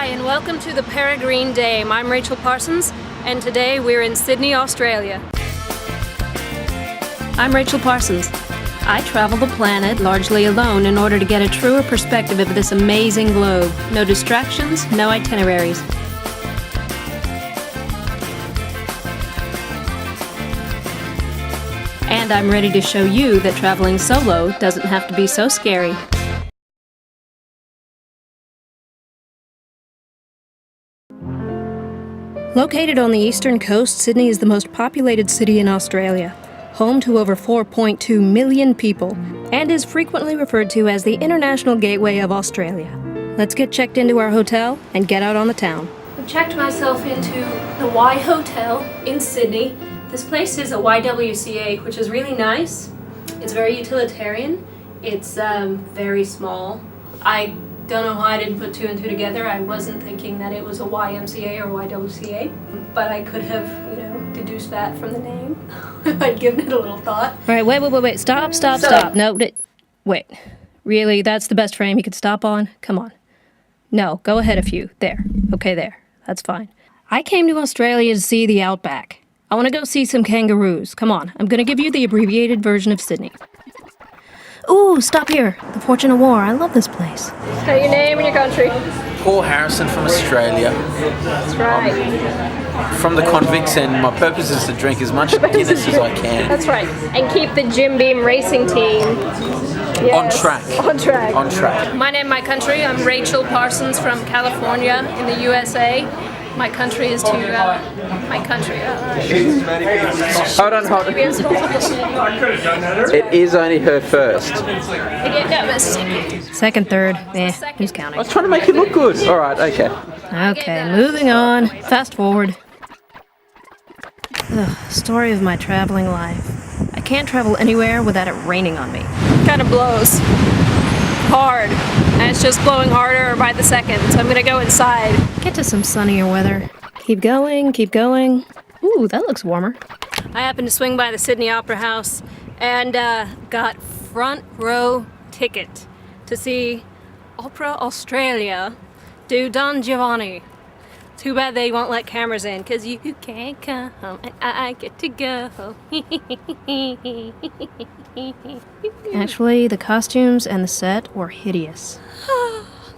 Hi, and welcome to the Peregrine Dame. I'm Rachel Parsons, and today we're in Sydney, Australia. I'm Rachel Parsons. I travel the planet largely alone in order to get a truer perspective of this amazing globe. No distractions, no itineraries. And I'm ready to show you that traveling solo doesn't have to be so scary. Located on the eastern coast, Sydney is the most populated city in Australia, home to over 4.2 million people, and is frequently referred to as the International Gateway of Australia. Let's get checked into our hotel and get out on the town. I've checked myself into the Y Hotel in Sydney. This place is a YWCA, which is really nice. It's very utilitarian. It's very small. I don't know why I didn't put two and two together. I wasn't thinking that it was a YMCA or YWCA, but I could have, deduced that from the name if I'd given it a little thought. All right, wait. Stop. No, wait. Really? That's the best frame you could stop on? Come on. No, go ahead a few. There. Okay, there. That's fine. I came to Australia to see the Outback. I want to go see some kangaroos. Come on, I'm going to give you the abbreviated version of Sydney. Ooh, stop here. The Fortune of War. I love this place. So your name and your country? Paul Harrison from Australia. That's right. From the convicts, and my purpose is to drink as much Guinness as I can. That's right. And keep the Jim Beam racing team on track. On track. My name, my country. I'm Rachel Parsons from California in the USA. My country is to, my country. Hold on. It is only her first. Second, third. Who's counting? I was trying to make it look good. All right, okay. Okay, moving on. Fast forward. Story of my traveling life. I can't travel anywhere without it raining on me. Kind of blows. Hard. And it's just blowing harder by the second, so I'm gonna go inside. Get to some sunnier weather. Keep going. Ooh, that looks warmer. I happened to swing by the Sydney Opera House and got front row ticket to see Opera Australia do Don Giovanni. Too bad they won't let cameras in, cause you can't come and I get to go. Actually, the costumes and the set were hideous.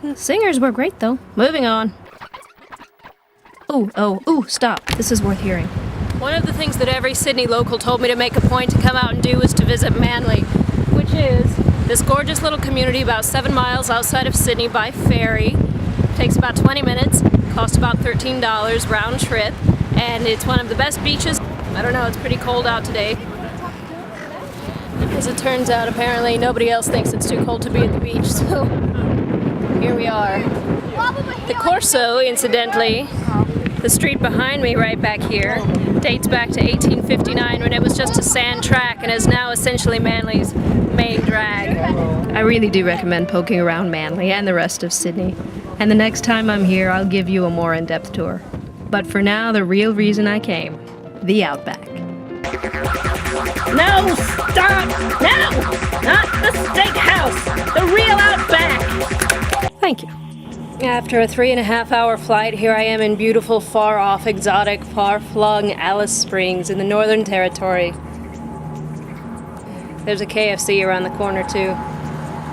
The singers were great though. Moving on. Ooh, stop. This is worth hearing. One of the things that every Sydney local told me to make a point to come out and do was to visit Manly, which is this gorgeous little community about 7 miles outside of Sydney by ferry. Takes about 20 minutes, costs about $13 round trip, and it's one of the best beaches. I don't know, it's pretty cold out today. As it turns out, apparently nobody else thinks it's too cold to be at the beach, so here we are. The Corso, incidentally, the street behind me right back here, dates back to 1859 when it was just a sand track and is now essentially Manly's main drag. I really do recommend poking around Manly and the rest of Sydney. And the next time I'm here, I'll give you a more in-depth tour. But for now, the real reason I came, the Outback. No, stop! No! Not the steakhouse! The real Outback! Thank you. After a 3.5-hour flight, here I am in beautiful, far-off, exotic, far-flung Alice Springs in the Northern Territory. There's a KFC around the corner, too.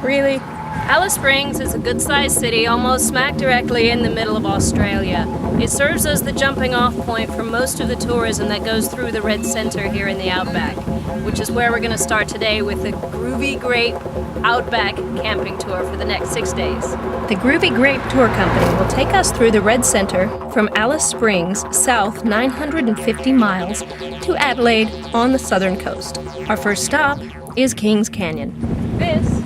Really? Alice Springs is a good-sized city almost smack directly in the middle of Australia. It serves as the jumping-off point for most of the tourism that goes through the Red Centre here in the Outback, which is where we're going to start today with the Groovy Grape Outback camping tour for the next 6 days. The Groovy Grape Tour Company will take us through the Red Centre from Alice Springs south 950 miles to Adelaide on the southern coast. Our first stop is Kings Canyon. This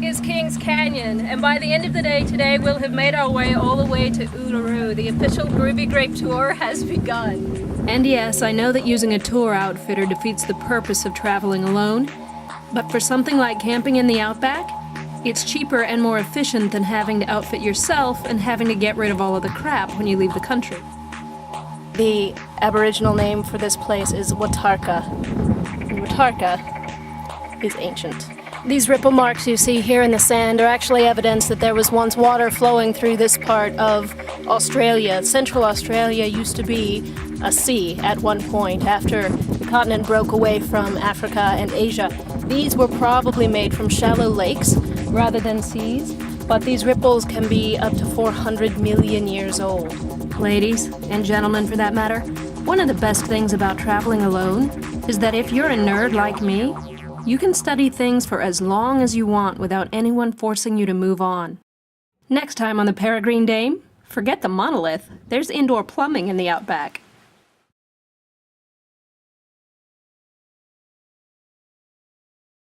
is Kings Canyon, and by the end of the day today we'll have made our way all the way to Uluru. The official Groovy Grape Tour has begun. And yes, I know that using a tour outfitter defeats the purpose of traveling alone, but for something like camping in the Outback, it's cheaper and more efficient than having to outfit yourself and having to get rid of all of the crap when you leave the country. The Aboriginal name for this place is Watarka. And Watarka is ancient. These ripple marks you see here in the sand are actually evidence that there was once water flowing through this part of Australia. Central Australia used to be a sea at one point after the continent broke away from Africa and Asia. These were probably made from shallow lakes rather than seas, but these ripples can be up to 400 million years old. Ladies, and gentlemen for that matter, one of the best things about traveling alone is that if you're a nerd like me, you can study things for as long as you want without anyone forcing you to move on. Next time on the Peregrine Dame, forget the monolith. There's indoor plumbing in the Outback.